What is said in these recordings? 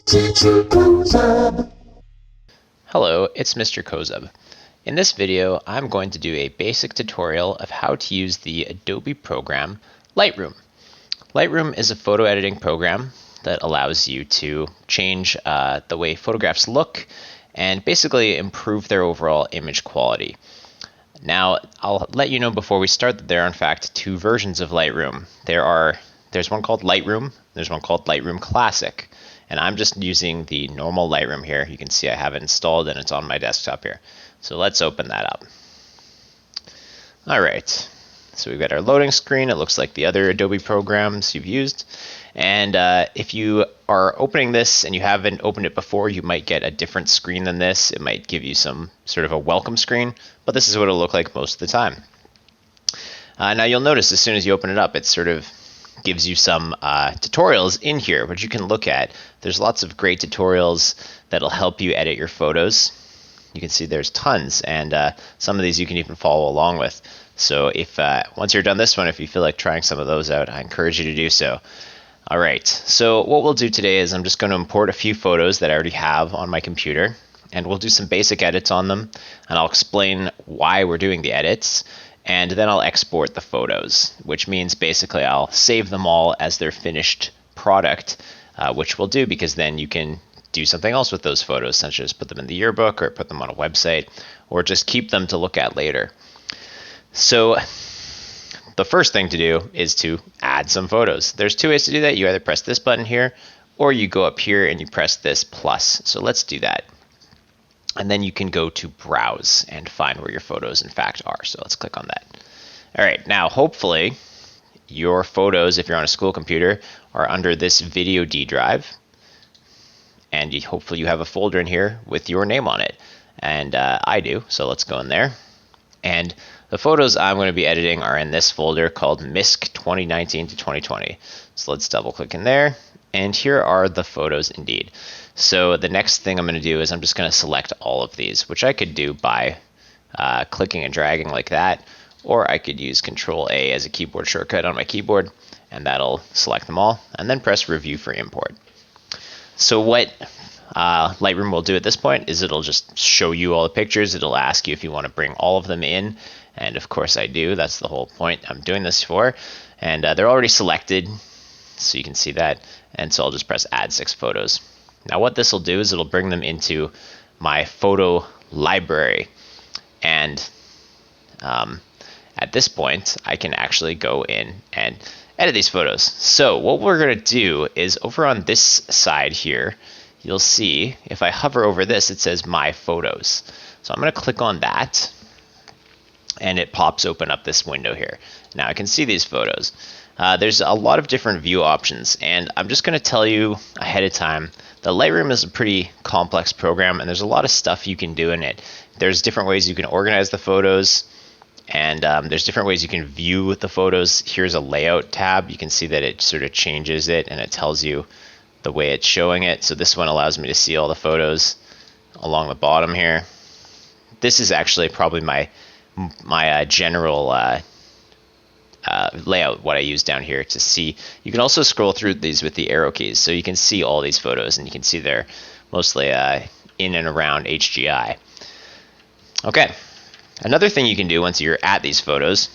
Teacher Kozub. Hello, it's Mr. Kozub. In this video, I'm going to do a basic tutorial of how to use the Adobe program Lightroom. Lightroom is a photo editing program that allows you to change the way photographs look and basically improve their overall image quality. Now, I'll let you know before we start that there are in fact two versions of Lightroom. There's one called Lightroom, there's one called Lightroom Classic. And I'm just using the normal Lightroom here. You can see I have it installed and it's on my desktop here. So let's open that up. All right, so we've got our loading screen. It looks like the other Adobe programs you've used. And if you are opening this and you haven't opened it before, you might get a different screen than this. It might give you some sort of a welcome screen, but this is what it'll look like most of the time. Now you'll notice as soon as you open it up, it sort of gives you some tutorials in here, which you can look at. There's lots of great tutorials that'll help you edit your photos. You can see there's tons, and some of these you can even follow along with. So if once you're done this one, if you feel like trying some of those out, I encourage you to do so. All right, so what we'll do today is I'm just going to import a few photos that I already have on my computer, and we'll do some basic edits on them, and I'll explain why we're doing the edits. And then I'll export the photos, which means basically I'll save them all as their finished product, which we'll do because then you can do something else with those photos, such as put them in the yearbook or put them on a website, or just keep them to look at later. So the first thing to do is to add some photos. There's two ways to do that. You either press this button here, or you go up here and you press this plus. So let's do that. And then you can go to browse and find where your photos in fact are. So let's click on that. All right, now hopefully your photos, if you're on a school computer, are under this video D drive. And hopefully you have a folder in here with your name on it. And I do, so let's go in there. And the photos I'm going to be editing are in this folder called MISC 2019 to 2020. So let's double click in there. And here are the photos indeed. So the next thing I'm going to do is I'm just going to select all of these, which I could do by clicking and dragging like that, or I could use Control A as a keyboard shortcut on my keyboard, and that'll select them all, and then press Review for import. So what Lightroom will do at this point is it'll just show you all the pictures. It'll ask you if you want to bring all of them in, and of course I do. That's the whole point I'm doing this for. And they're already selected, so you can see that. And so I'll just press Add 6 photos. Now what this will do is it'll bring them into my photo library. And at this point, I can actually go in and edit these photos. So what we're going to do is over on this side here, you'll see if I hover over this, it says My Photos. So I'm going to click on that, and it pops open up this window here. Now I can see these photos. There's a lot of different view options, and I'm just going to tell you ahead of time that Lightroom is a pretty complex program, and there's a lot of stuff you can do in it. There's different ways you can organize the photos, and there's different ways you can view the photos. Here's a layout tab. You can see that it sort of changes it, and it tells you the way it's showing it. So this one allows me to see all the photos along the bottom here. This is actually probably my general layout, what I use down here to see. You can also scroll through these with the arrow keys, so you can see all these photos, and you can see they're mostly in and around HGI. Okay, another thing you can do once you're at these photos,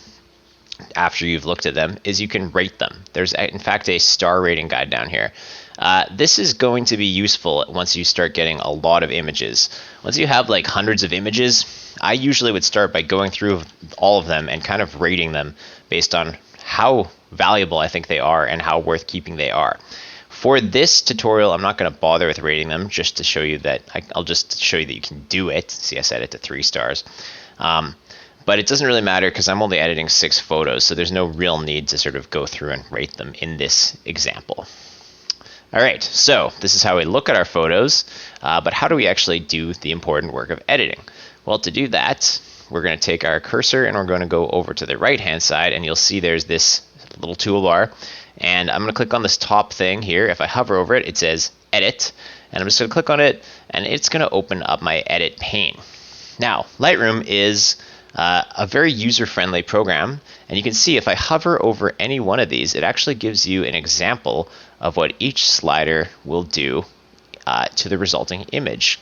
after you've looked at them, is you can rate them. There's in fact a star rating guide down here. This is going to be useful once you start getting a lot of images. Once you have like hundreds of images, I usually would start by going through all of them and kind of rating them based on how valuable I think they are and how worth keeping they are. For this tutorial, I'm not going to bother with rating them, just to show you that I'll just show you that you can do it. See, I set it to 3 stars. But it doesn't really matter because I'm only editing 6 photos, so there's no real need to sort of go through and rate them in this example. All right, so this is how we look at our photos, but how do we actually do the important work of editing? Well, to do that, we're going to take our cursor and we're going to go over to the right-hand side, and you'll see there's this little toolbar, and I'm going to click on this top thing here. If I hover over it, it says Edit, and I'm just going to click on it, and it's going to open up my edit pane. Now, Lightroom is a very user-friendly program, and you can see if I hover over any one of these, it actually gives you an example of what each slider will do to the resulting image.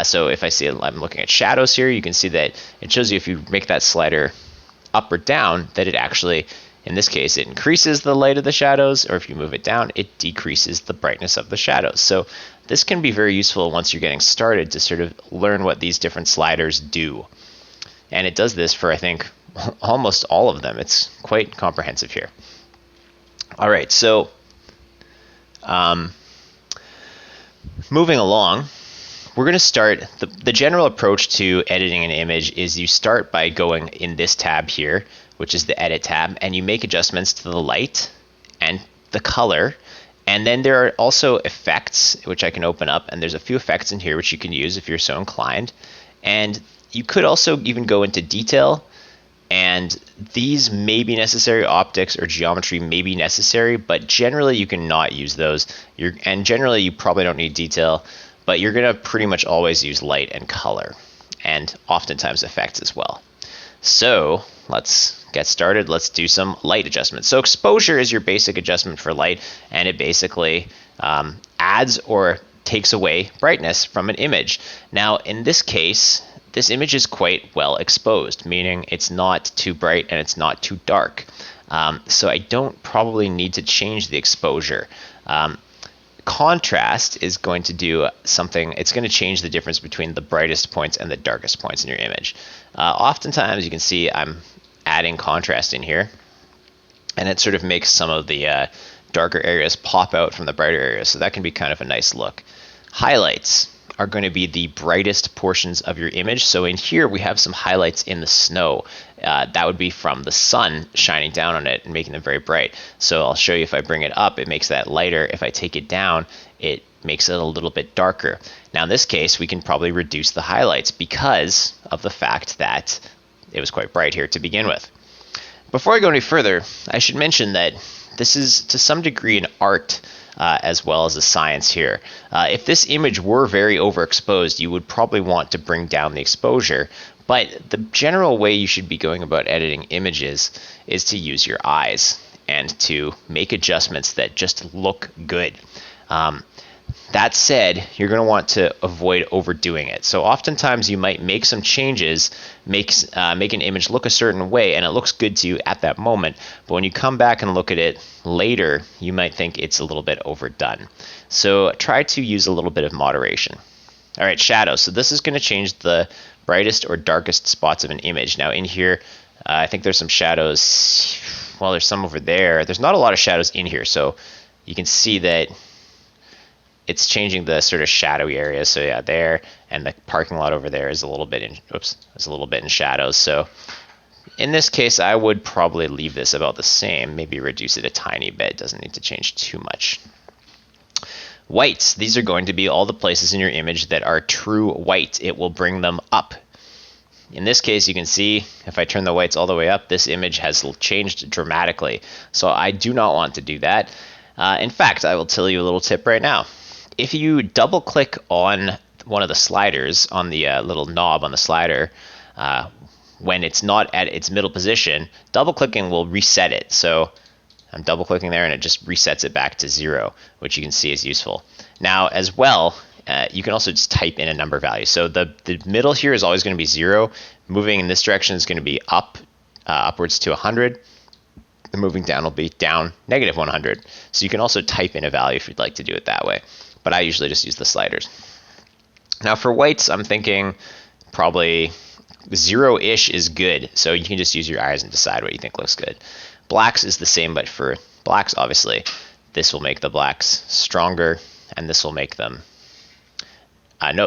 So if I'm looking at shadows here, you can see that it shows you if you make that slider up or down, that it actually, in this case, it increases the light of the shadows, or if you move it down, it decreases the brightness of the shadows. So this can be very useful once you're getting started to sort of learn what these different sliders do. And it does this for, I think, almost all of them. It's quite comprehensive here. All right, so moving along, we're going to start, the general approach to editing an image is you start by going in this tab here, which is the Edit tab, and you make adjustments to the light and the color. And then there are also effects, which I can open up, and there's a few effects in here which you can use if you're so inclined. And you could also even go into detail, and these may be necessary. Optics or geometry may be necessary, but generally you can not use those. And generally you probably don't need detail, but you're going to pretty much always use light and color, and oftentimes effects as well. So let's get started. Let's do some light adjustments. So exposure is your basic adjustment for light, and it basically adds or takes away brightness from an image. Now in this case, this image is quite well exposed, meaning it's not too bright and it's not too dark. So I don't probably need to change the exposure. Contrast is going to do something, it's going to change the difference between the brightest points and the darkest points in your image. Oftentimes you can see I'm adding contrast in here, and it sort of makes some of the darker areas pop out from the brighter areas, so that can be kind of a nice look. Highlights are going to be the brightest portions of your image. So in here we have some highlights in the snow. That would be from the sun shining down on it and making them very bright. So I'll show you, if I bring it up, it makes that lighter. If I take it down, it makes it a little bit darker. Now in this case, we can probably reduce the highlights because of the fact that it was quite bright here to begin with. Before I go any further, I should mention that this is to some degree an art as well as a science here. If this image were very overexposed, you would probably want to bring down the exposure, but the general way you should be going about editing images is to use your eyes and to make adjustments that just look good. That said, you're going to want to avoid overdoing it. So oftentimes you might make some changes, make an image look a certain way, and it looks good to you at that moment. But when you come back and look at it later, you might think it's a little bit overdone. So try to use a little bit of moderation. All right, shadows. So this is going to change the brightest or darkest spots of an image. Now in here, I think there's some shadows. Well, there's some over there. There's not a lot of shadows in here, so you can see that it's changing the sort of shadowy areas. So yeah, there, and the parking lot over there is a little bit in shadows. So in this case, I would probably leave this about the same, maybe reduce it a tiny bit. It doesn't need to change too much. Whites, these are going to be all the places in your image that are true white. It will bring them up. In this case, you can see if I turn the whites all the way up, this image has changed dramatically. So I do not want to do that. In fact, I will tell you a little tip right now. If you double click on one of the sliders, on the little knob on the slider, when it's not at its middle position, double clicking will reset it. So I'm double clicking there and it just resets it back to 0, which you can see is useful. Now as well, you can also just type in a number value. So the middle here is always going to be 0. Moving in this direction is going to be upwards to 100. The moving down will be down negative 100. So you can also type in a value if you'd like to do it that way. But I usually just use the sliders. Now for whites, I'm thinking probably 0-ish is good. So you can just use your eyes and decide what you think looks good. Blacks is the same, but for blacks, obviously, this will make the blacks stronger, and this will make them,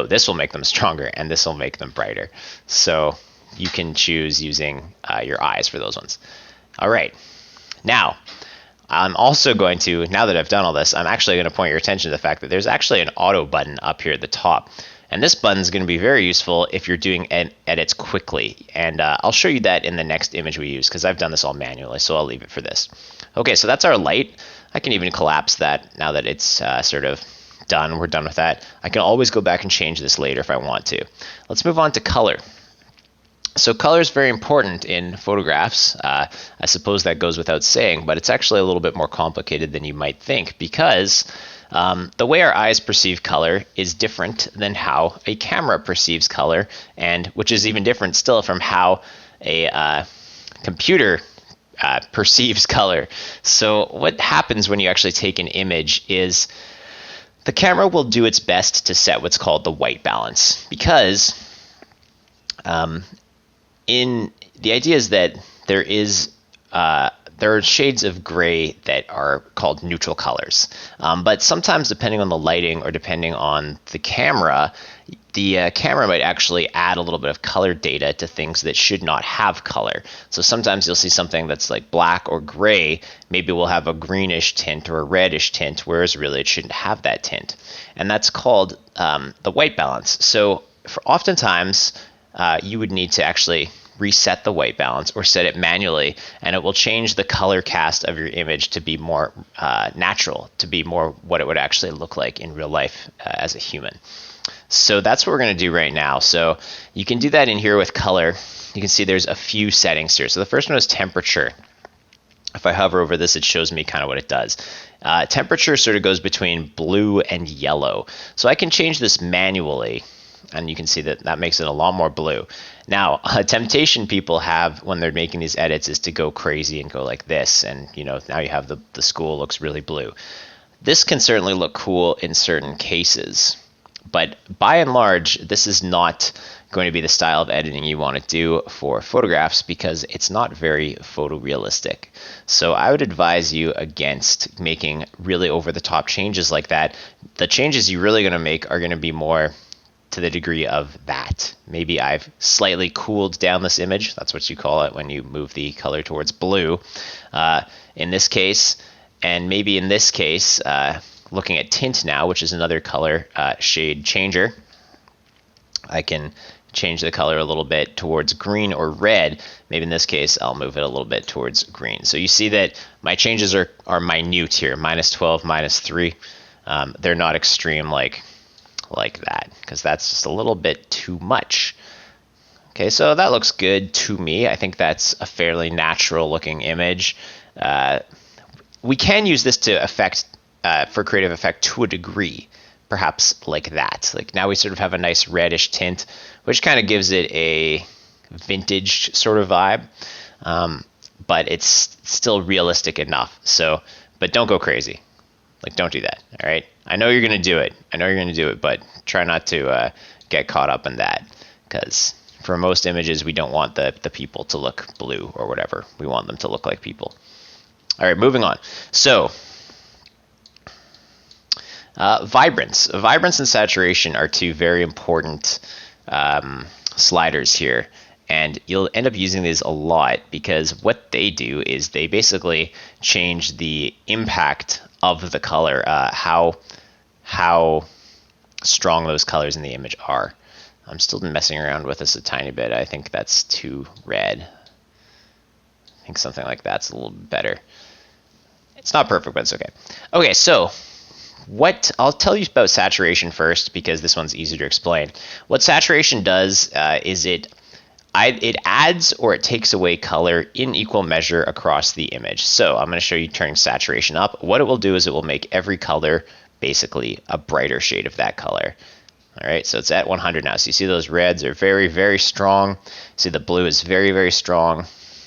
this will make them stronger, and this will make them brighter. So you can choose using your eyes for those ones. All right. Now, I'm also going to, now that I've done all this, I'm actually going to point your attention to the fact that there's actually an auto button up here at the top. And this button is going to be very useful if you're doing edits quickly. And I'll show you that in the next image we use, because I've done this all manually, so I'll leave it for this. Okay, so that's our light. I can even collapse that now that it's sort of done. We're done with that. I can always go back and change this later if I want to. Let's move on to color. So color is very important in photographs. I suppose that goes without saying, but it's actually a little bit more complicated than you might think because the way our eyes perceive color is different than how a camera perceives color, and which is even different still from how a computer perceives color. So what happens when you actually take an image is the camera will do its best to set what's called the white balance because in the idea is that there are shades of gray that are called neutral colors. But sometimes, depending on the lighting or depending on the camera might actually add a little bit of color data to things that should not have color. So sometimes you'll see something that's like black or gray. Maybe we'll have a greenish tint or a reddish tint, whereas really it shouldn't have that tint. And that's called the white balance. So oftentimes, you would need to actually reset the white balance or set it manually, and it will change the color cast of your image to be more natural, to be more what it would actually look like in real life as a human. So that's what we're going to do right now. So you can do that in here with color. You can see there's a few settings here. So the first one is temperature. If I hover over this, it shows me kind of what it does. Temperature sort of goes between blue and yellow. So I can change this manually, and you can see that that makes it a lot more blue. Now, a temptation people have when they're making these edits is to go crazy and go like this, and now you have the school looks really blue. This can certainly look cool in certain cases, but by and large, this is not going to be the style of editing you want to do for photographs because it's not very photorealistic. So I would advise you against making really over-the-top changes like that. The changes you're really going to make are going to be more to the degree of that. Maybe I've slightly cooled down this image. That's what you call it when you move the color towards blue in this case. And maybe in this case, looking at tint now, which is another color shade changer, I can change the color a little bit towards green or red. Maybe in this case, I'll move it a little bit towards green. So you see that my changes are minute here, -12, -3. They're not extreme like that, because that's just a little bit too much. Okay, so that looks good to me. I think that's a fairly natural looking image. We can use this to affect for creative effect to a degree, perhaps like that. Like now we sort of have a nice reddish tint, which kind of gives it a vintage sort of vibe, but it's still realistic enough. So, but don't go crazy. Like, don't do that, all right? I know you're going to do it. But try not to get caught up in that, because for most images, we don't want the people to look blue or whatever. We want them to look like people. All right, moving on. So, vibrance. Vibrance and saturation are two very important sliders here. And you'll end up using these a lot because what they do is they basically change the impact of the color, how strong those colors in the image are. I'm still messing around with this a tiny bit. I think that's too red. I think something like that's a little better. It's not perfect, but it's okay. Okay, so I'll tell you about saturation first because this one's easier to explain. What saturation does is it adds or it takes away color in equal measure across the image. So I'm going to show you turning saturation up. What it will do is it will make every color basically a brighter shade of that color. All right, so it's at 100 now. So you see those reds are very, very strong. See the blue is very, very strong.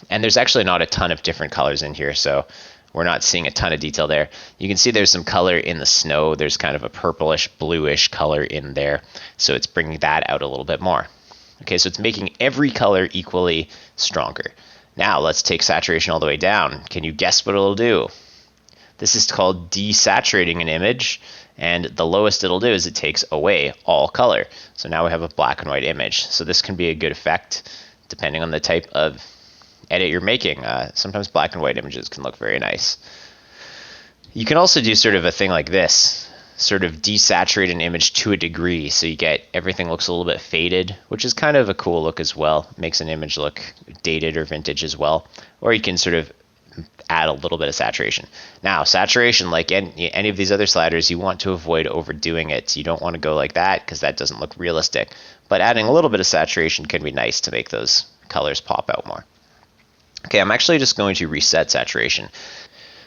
And there's actually not a ton of different colors in here, so we're not seeing a ton of detail there. You can see there's some color in the snow. There's kind of a purplish, bluish color in there. So it's bringing that out a little bit more. Okay, so it's making every color equally stronger. Now let's take saturation all the way down. Can you guess what it'll do? This is called desaturating an image, and the lowest it'll do is it takes away all color. So now we have a black and white image. So this can be a good effect depending on the type of edit you're making. Sometimes black and white images can look very nice. You can also do sort of a thing like this, sort of desaturate an image to a degree, so you get everything looks a little bit faded, which is kind of a cool look as well. It makes an image look dated or vintage as well. Or you can sort of add a little bit of saturation. Now, saturation, like any of these other sliders, you want to avoid overdoing it. You don't want to go like that because that doesn't look realistic. But adding a little bit of saturation can be nice to make those colors pop out more. Okay, I'm actually just going to reset saturation.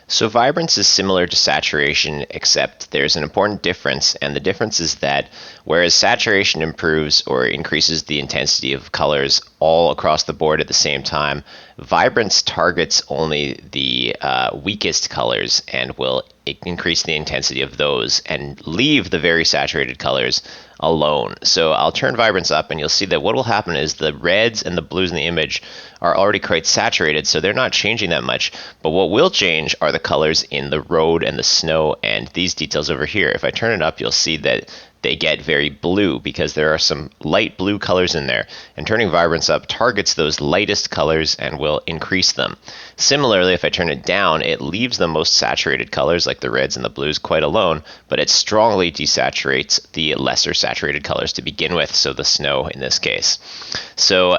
So vibrance is similar to saturation, except there's an important difference, and the difference is that whereas saturation improves or increases the intensity of colors all across the board at the same time, vibrance targets only the weakest colors and will increase the intensity of those and leave the very saturated colors alone. So I'll turn vibrance up and you'll see that what will happen is the reds and the blues in the image are already quite saturated, so they're not changing that much. But what will change are the colors in the road and the snow and these details over here. If I turn it up, you'll see that they get very blue because there are some light blue colors in there, and turning vibrance up targets those lightest colors and will increase them. Similarly, if I turn it down, it leaves the most saturated colors like the reds and the blues quite alone, but it strongly desaturates the lesser saturated colors to begin with, so the snow in this case. So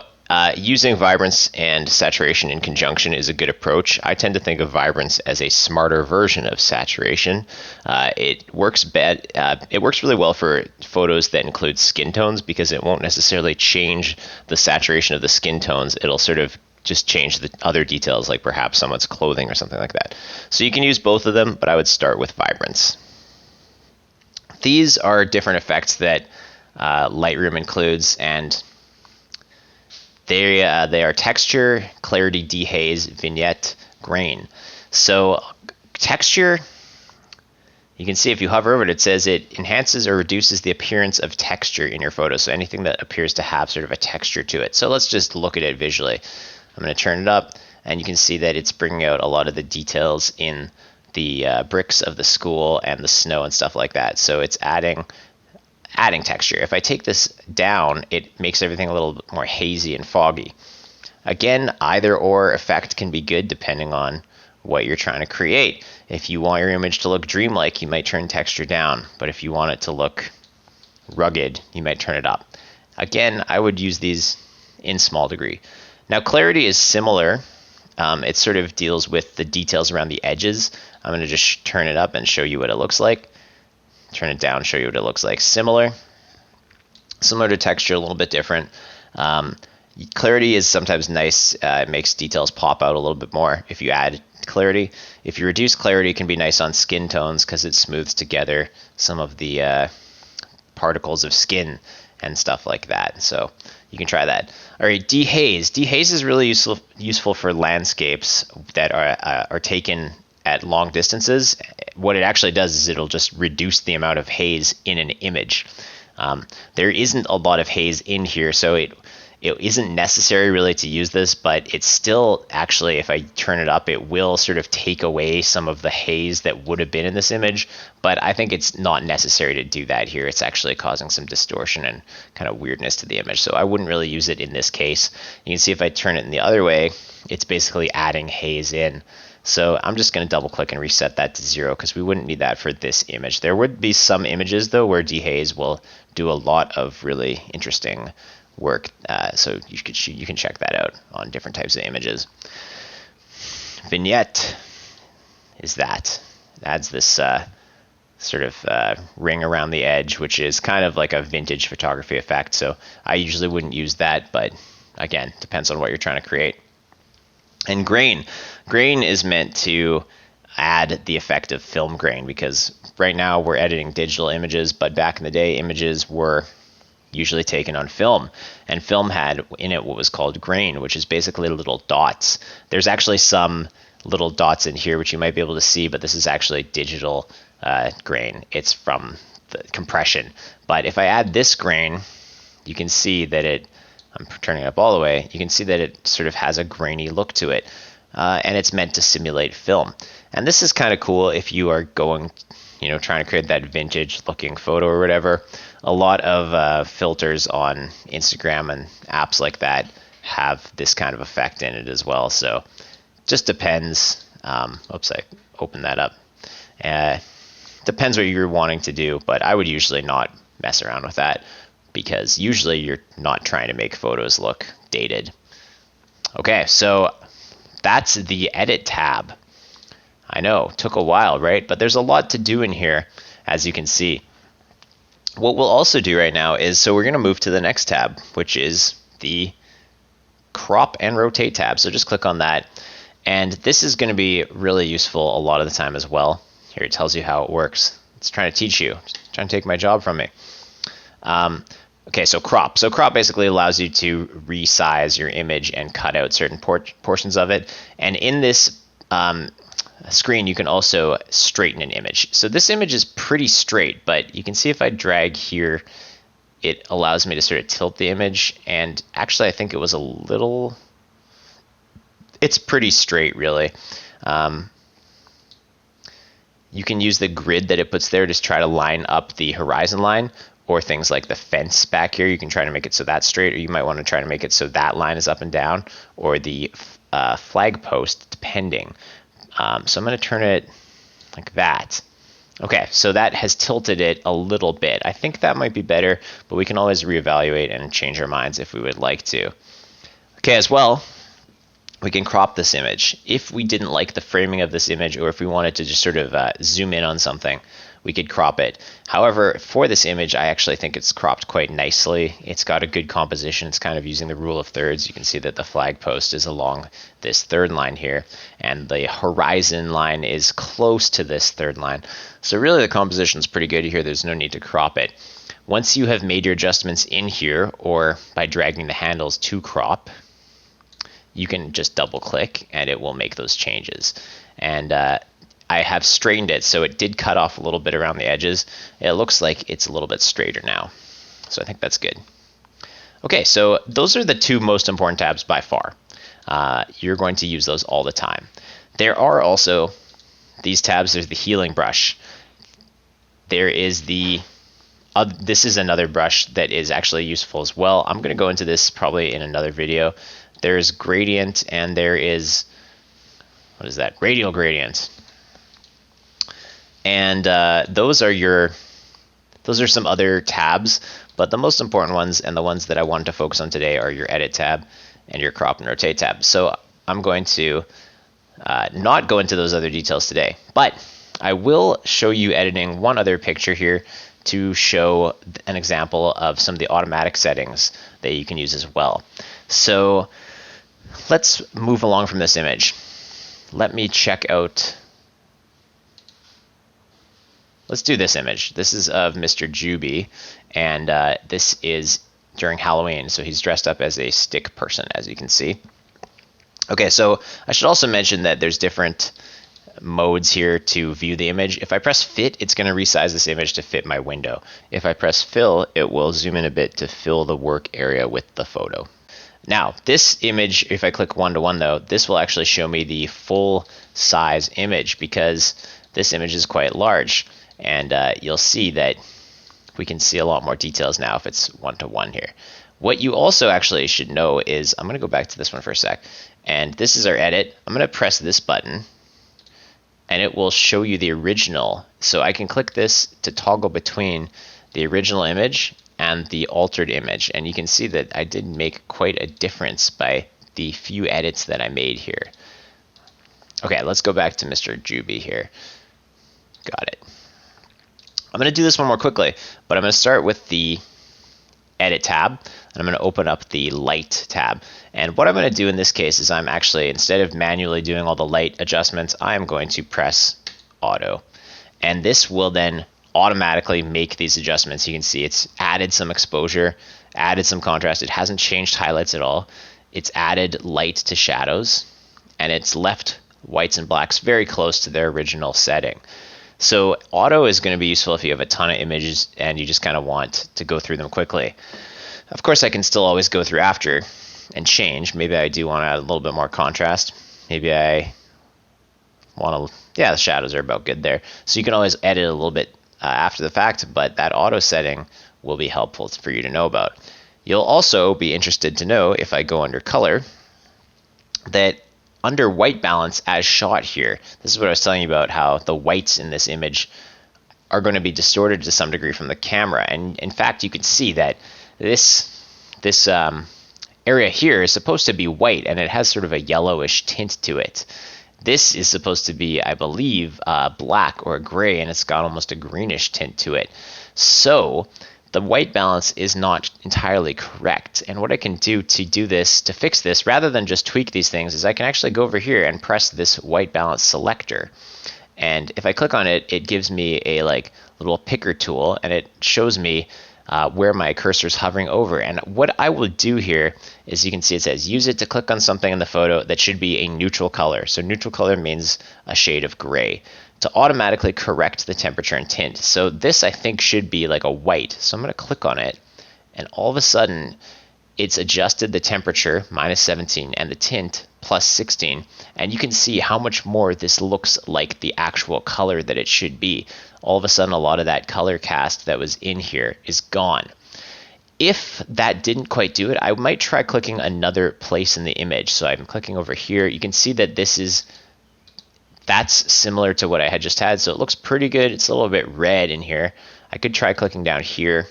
using vibrance and saturation in conjunction is a good approach. I tend to think of vibrance as a smarter version of saturation. It works really well for photos that include skin tones because it won't necessarily change the saturation of the skin tones. It'll sort of just change the other details, like perhaps someone's clothing or something like that. So you can use both of them, but I would start with vibrance. These are different effects that Lightroom includes, and they are texture, clarity, dehaze, vignette, grain. So texture, you can see if you hover over it, it says it enhances or reduces the appearance of texture in your photo. So anything that appears to have sort of a texture to it. So let's just look at it visually. I'm going to turn it up, and you can see that it's bringing out a lot of the details in the bricks of the school and the snow and stuff like that. So it's adding texture. If I take this down, it makes everything a little bit more hazy and foggy. Again, either or effect can be good depending on what you're trying to create. If you want your image to look dreamlike, you might turn texture down, but if you want it to look rugged, you might turn it up. Again, I would use these in small degree. Now, clarity is similar. It sort of deals with the details around the edges. I'm going to just turn it up and show you what it looks like. Turn it down, show you what it looks like. Similar to texture, a little bit different. Clarity is sometimes nice. It makes details pop out a little bit more if you add clarity. If you reduce clarity, it can be nice on skin tones because it smooths together some of the particles of skin and stuff like that. So you can try that. All right, dehaze. Dehaze is really useful for landscapes that are taken at long distances. What it actually does is it'll just reduce the amount of haze in an image. There isn't a lot of haze in here, so it isn't necessary really to use this, but it's still actually, if I turn it up, it will sort of take away some of the haze that would have been in this image, but I think it's not necessary to do that here. It's actually causing some distortion and kind of weirdness to the image, so I wouldn't really use it in this case. You can see if I turn it in the other way, it's basically adding haze in. So I'm just going to double click and reset that to 0 because we wouldn't need that for this image. There would be some images though where dehaze will do a lot of really interesting work. So you can check that out on different types of images. Vignette is that. It adds this sort of ring around the edge, which is kind of like a vintage photography effect. So I usually wouldn't use that, but again, depends on what you're trying to create. And grain. Grain is meant to add the effect of film grain because right now we're editing digital images, but back in the day, images were usually taken on film, and film had in it what was called grain, which is basically little dots. There's actually some little dots in here which you might be able to see, but this is actually digital grain. It's from the compression. But if I add this grain, you can see that I'm turning it up all the way, you can see that it sort of has a grainy look to it, and it's meant to simulate film. And this is kind of cool if you are going, trying to create that vintage looking photo or whatever. A lot of filters on Instagram and apps like that have this kind of effect in it as well. So just depends. Oops, I opened that up. Depends what you're wanting to do, but I would usually not mess around with that, because usually you're not trying to make photos look dated. Okay, so that's the edit tab. I know, took a while, right? But there's a lot to do in here, as you can see. What we'll also do right now is, so we're going to move to the next tab, which is the crop and rotate tab. So just click on that. And this is going to be really useful a lot of the time as well. Here it tells you how it works. It's trying to teach you. It's trying to take my job from me. Okay, so crop. So crop basically allows you to resize your image and cut out certain portions of it. And in this screen, you can also straighten an image. So this image is pretty straight, but you can see if I drag here, it allows me to sort of tilt the image. And actually, I think it was a little... It's pretty straight, really. You can use the grid that it puts there to try to line up the horizon line, or things like the fence back here. You can try to make it so that's straight, or you might want to try to make it so that line is up and down, or the flag post, depending. So I'm going to turn it like that. Okay, so that has tilted it a little bit. I think that might be better, but we can always reevaluate and change our minds if we would like to. Okay, as well, we can crop this image. If we didn't like the framing of this image, or if we wanted to just sort of zoom in on something, we could crop it. However, for this image, I actually think it's cropped quite nicely. It's got a good composition. It's kind of using the rule of thirds. You can see that the flag post is along this third line here, and the horizon line is close to this third line. So really the composition is pretty good here. There's no need to crop it. Once you have made your adjustments in here, or by dragging the handles to crop, you can just double click and it will make those changes. And I have straightened it, so it did cut off a little bit around the edges. It looks like it's a little bit straighter now. So I think that's good. Okay, so those are the two most important tabs by far. You're going to use those all the time. There are also these tabs. There's the healing brush. There is the this is another brush that is actually useful as well. I'm going to go into this probably in another video. There's gradient, and there is, what is that? Radial gradient. And those are some other tabs, but the most important ones, and the ones that I wanted to focus on today, are your edit tab and your crop and rotate tab. So I'm going to not go into those other details today, but I will show you editing one other picture here to show an example of some of the automatic settings that you can use as well. So let's move along from this image. Let me check out, let's do this image. This is of Mr. Juby, and this is during Halloween, so he's dressed up as a stick person, as you can see. Okay, so I should also mention that there's different modes here to view the image. If I press fit, it's going to resize this image to fit my window. If I press fill, it will zoom in a bit to fill the work area with the photo. Now, this image, if I click one-to-one though, this will actually show me the full size image, because this image is quite large. And you'll see that we can see a lot more details now if it's one-to-one here. What you also actually should know is, I'm going to go back to this one for a sec, and this is our edit. I'm going to press this button, and it will show you the original. So I can click this to toggle between the original image and the altered image, and you can see that I did make quite a difference by the few edits that I made here. Okay, let's go back to Mr. Juby here. Got it. I'm going to do this one more quickly, but I'm going to start with the edit tab, and I'm going to open up the light tab. And what I'm going to do in this case is, I'm actually, instead of manually doing all the light adjustments, I'm going to press auto. And this will then automatically make these adjustments. You can see it's added some exposure, added some contrast. It hasn't changed highlights at all. It's added light to shadows, and it's left whites and blacks very close to their original setting. So auto is going to be useful if you have a ton of images and you just kind of want to go through them quickly. Of course, I can still always go through after and change. Maybe I do want to add a little bit more contrast. Maybe I want to, yeah, the shadows are about good there. So you can always edit a little bit after the fact, but that auto setting will be helpful for you to know about. You'll also be interested to know, if I go under color, that under white balance as shot here, this is what I was telling you about, how the whites in this image are going to be distorted to some degree from the camera. And in fact, you can see that this area here is supposed to be white, and it has sort of a yellowish tint to it. This is supposed to be, I believe, black or gray, and it's got almost a greenish tint to it. So the white balance is not entirely correct. And what I can do to do this, to fix this, rather than just tweak these things, is I can actually go over here and press this white balance selector. And if I click on it, it gives me a little picker tool, and it shows me where my cursor is hovering over. And what I will do here is, you can see it says use it to click on something in the photo that should be a neutral color. So neutral color means a shade of gray, to automatically correct the temperature and tint. So this, I think, should be like a white. So I'm going to click on it, and all of a sudden it's adjusted the temperature -17 and the tint +16, and you can see how much more this looks like the actual color that it should be. All of a sudden, a lot of that color cast that was in here is gone. If that didn't quite do it, I might try clicking another place in the image. So I'm clicking over here. You can see that that's similar to what I had just had, so it looks pretty good. It's a little bit red in here. I could try clicking down here.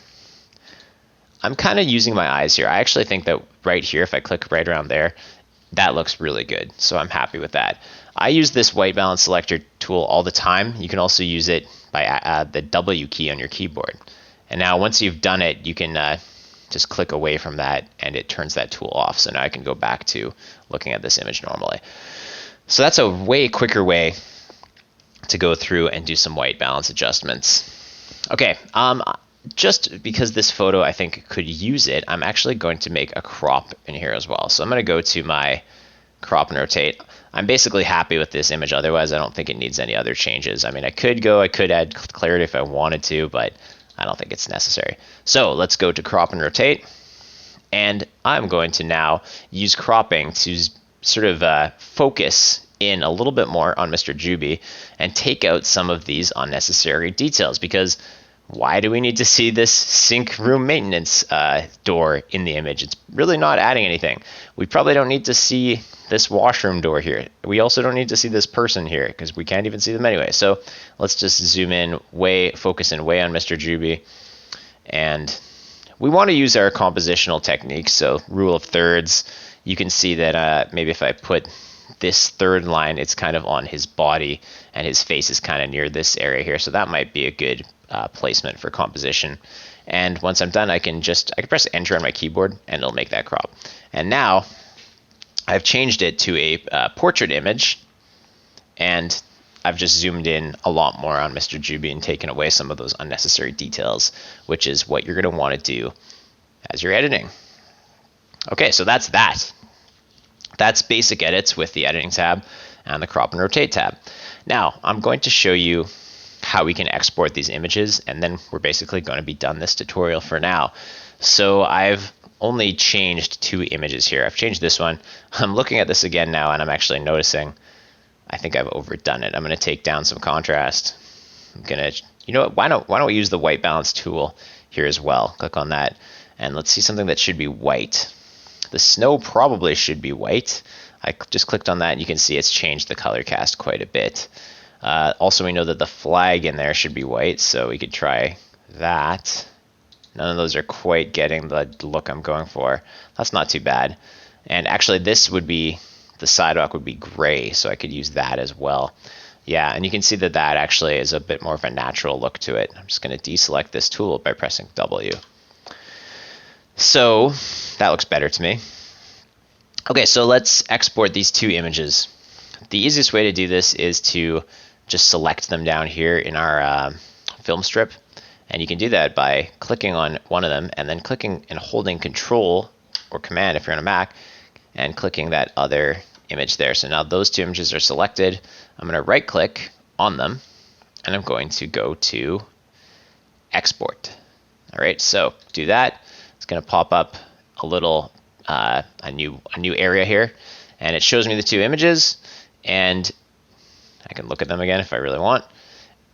I'm kind of using my eyes here. I actually think that right here, if I click right around there, that looks really good. So I'm happy with that. I use this white balance selector tool all the time. You can also use it by the W key on your keyboard. And now once you've done it, you can just click away from that, and it turns that tool off. So now I can go back to looking at this image normally. So that's a way quicker way to go through and do some white balance adjustments. Okay, just because this photo I think could use it, I'm actually going to make a crop in here as well. So I'm going to go to my crop and rotate. I'm basically happy with this image. Otherwise, I don't think it needs any other changes. I mean, I could add clarity if I wanted to, but I don't think it's necessary. So let's go to crop and rotate. And I'm going to now use cropping to sort of focus in a little bit more on Mr. Juby and take out some of these unnecessary details, because why do we need to see this sink room maintenance door in the image? It's really not adding anything. We probably don't need to see this washroom door here. We also don't need to see this person here, because we can't even see them anyway. So let's just zoom in, focus in way on Mr. Juby. And we want to use our compositional techniques, so rule of thirds. You can see that maybe if I put this third line, it's kind of on his body, and his face is kind of near this area here. So that might be a good placement for composition. And once I'm done, I can press enter on my keyboard, and it'll make that crop. And now I've changed it to a portrait image, and I've just zoomed in a lot more on Mr. Juby and taken away some of those unnecessary details, which is what you're going to want to do as you're editing. Okay, so that's that. That's basic edits with the editing tab and the crop and rotate tab. Now, I'm going to show you how we can export these images, and then we're basically going to be done this tutorial for now. So I've only changed 2 images here. I've changed this one. I'm looking at this again now, and I'm actually noticing I think I've overdone it. I'm going to take down some contrast. I'm going to, you know what, why don't we use the white balance tool here as well? Click on that, and let's see something that should be white. The snow probably should be white. I just clicked on that, and you can see it's changed the color cast quite a bit. Also, we know that the flag in there should be white, so we could try that. None of those are quite getting the look I'm going for. That's not too bad. And actually, this would be, the sidewalk would be gray, so I could use that as well. Yeah, and you can see that that actually is a bit more of a natural look to it. I'm just going to deselect this tool by pressing W. So that looks better to me. Okay, so let's export these 2 images. The easiest way to do this is to just select them down here in our film strip. And you can do that by clicking on one of them and then clicking and holding Control or Command if you're on a Mac, and clicking that other image there. So now those 2 images are selected. I'm going to right click on them, and I'm going to go to Export. All right, so do that. It's going to pop up a little a new area here, and it shows me the 2 images, and I can look at them again if I really want.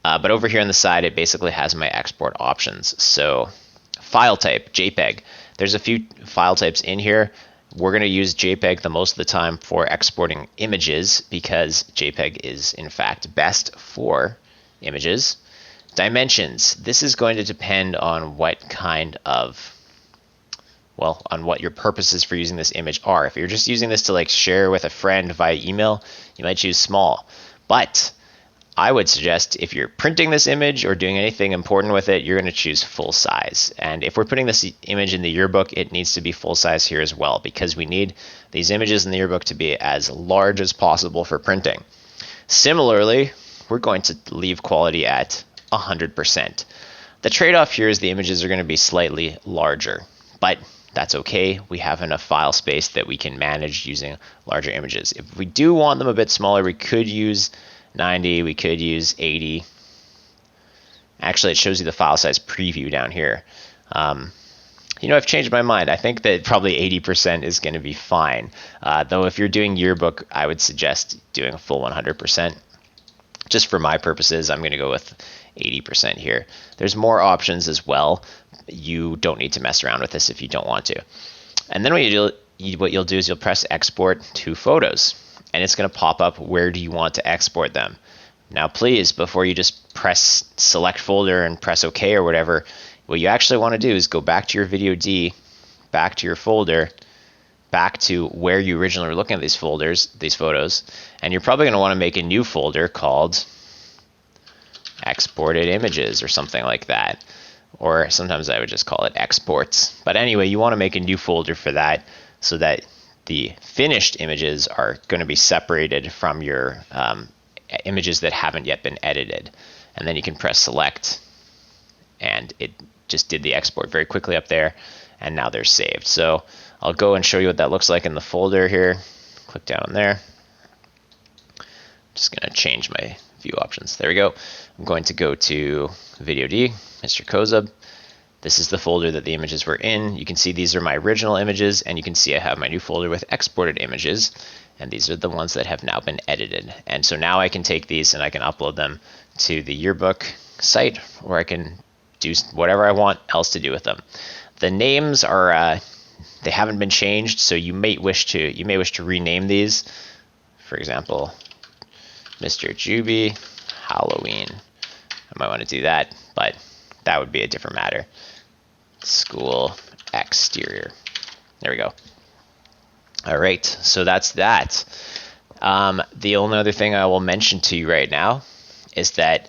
But over here on the side, it basically has my export options. So file type, JPEG. There's a few file types in here. We're going to use JPEG the most of the time for exporting images, because JPEG is in fact best for images. Dimensions. This is going to depend on what kind of, well, on what your purposes for using this image are. If you're just using this to share with a friend via email, you might choose small. But I would suggest if you're printing this image or doing anything important with it, you're going to choose full size. And if we're putting this image in the yearbook, it needs to be full size here as well, because we need these images in the yearbook to be as large as possible for printing. Similarly, we're going to leave quality at 100%. The trade-off here is the images are going to be slightly larger, but that's okay. We have enough file space that we can manage using larger images. If we do want them a bit smaller, we could use 90, we could use 80. Actually, it shows you the file size preview down here. I've changed my mind. I think that probably 80% is going to be fine. Though if you're doing yearbook, I would suggest doing a full 100%. Just for my purposes, I'm going to go with 80% here. There's more options as well. You don't need to mess around with this if you don't want to. And then what you'll do is you'll press export to photos, and it's going to pop up where do you want to export them. Now please, before you just press select folder and press OK or whatever, what you actually want to do is go back to your video D, back to your folder, back to where you originally were looking at these photos, and you're probably going to want to make a new folder called exported images or something like that. Or sometimes I would just call it exports. But anyway, you want to make a new folder for that so that the finished images are going to be separated from your images that haven't yet been edited. And then you can press select, and it just did the export very quickly up there, and now they're saved. So I'll go and show you what that looks like in the folder here. Click down on there. Just going to change my view options. There we go. I'm going to go to Video D, Mr. Kozub. This is the folder that the images were in. You can see these are my original images, and you can see I have my new folder with exported images, and these are the ones that have now been edited. And so now I can take these and I can upload them to the yearbook site, or I can do whatever I want else to do with them. The names are they haven't been changed, so you may wish to rename these. For example, Mr. Juby Halloween. I might want to do that, but that would be a different matter. School exterior. There we go. All right, so that's that. The only other thing I will mention to you right now is that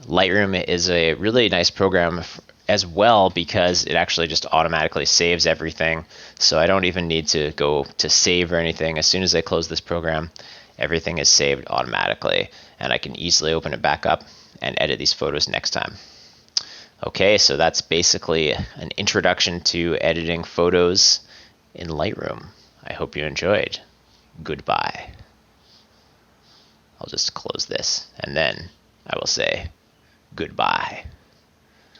Lightroom is a really nice program as well, because it actually just automatically saves everything. So I don't even need to go to save or anything. As soon as I close this program, everything is saved automatically, and I can easily open it back up and edit these photos next time. Okay, so that's basically an introduction to editing photos in Lightroom. I hope you enjoyed. Goodbye. I'll just close this, and then I will say goodbye.